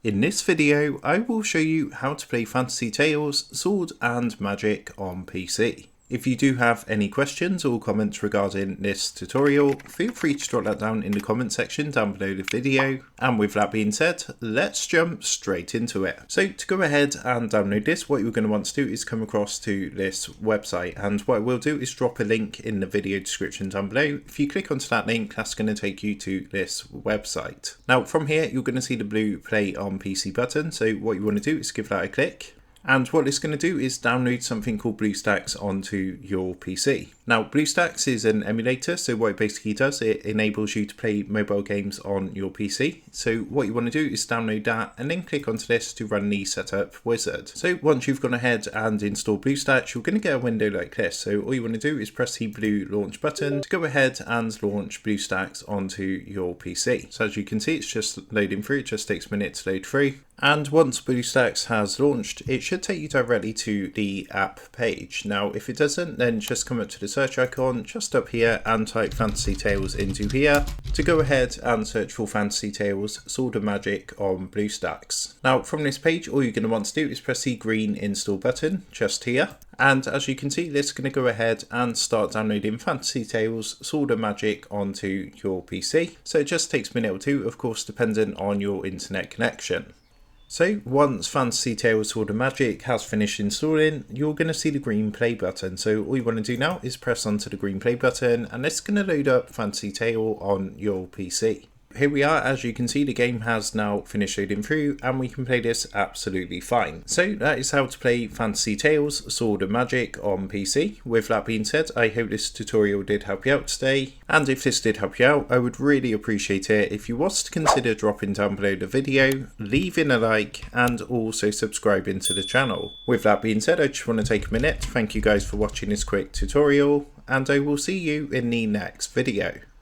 In this video, I will show you how to play Fantasy Tales Sword and Magic on PC. If you do have any questions or comments regarding this tutorial, feel free to drop that down in the comment section down below the video. And with that being said, let's jump straight into it. So to go ahead and download this, what you're going to want to do is come across to this website. And what I will do is drop a link in the video description down below. If you click onto that link, that's going to take you to this website. Now from here, you're going to see the blue play on PC button. So what you want to do is give that a click. And what it's going to do is download something called BlueStacks onto your PC. Now, BlueStacks is an emulator, so what it basically does, it enables you to play mobile games on your PC. So what you want to do is download that and then click onto this to run the setup wizard. So once you've gone ahead and installed BlueStacks, you're going to get a window like this. So all you want to do is press the blue launch button to go ahead and launch BlueStacks onto your PC. So as you can see, it's just loading through. It just takes a minute to load through. And once BlueStacks has launched, it should take you directly to the app page. Now, if it doesn't, then just come up to the search icon just up here and type Fantasy Tales into here to go ahead and search for Fantasy Tales Sword and Magic on BlueStacks. Now, from this page, all you're going to want to do is press the green install button just here. And as you can see, this is going to go ahead and start downloading Fantasy Tales Sword and Magic onto your PC. So it just takes a minute or two, of course, dependent on your internet connection. So once Fantasy Tales Sword and Magic has finished installing, you're going to see the green play button. So all you want to do now is press onto the green play button and it's going to load up Fantasy Tale on your PC. Here we are. As you can see, the game has now finished loading through and we can play this absolutely fine. So that is how to play Fantasy Tales Sword and Magic on PC. With that being said, I hope this tutorial did help you out today. And if this did help you out, I would really appreciate it if you was to consider dropping down below the video, leaving a like and also subscribing to the channel. With that being said, I just want to take a minute to thank you guys for watching this quick tutorial and I will see you in the next video.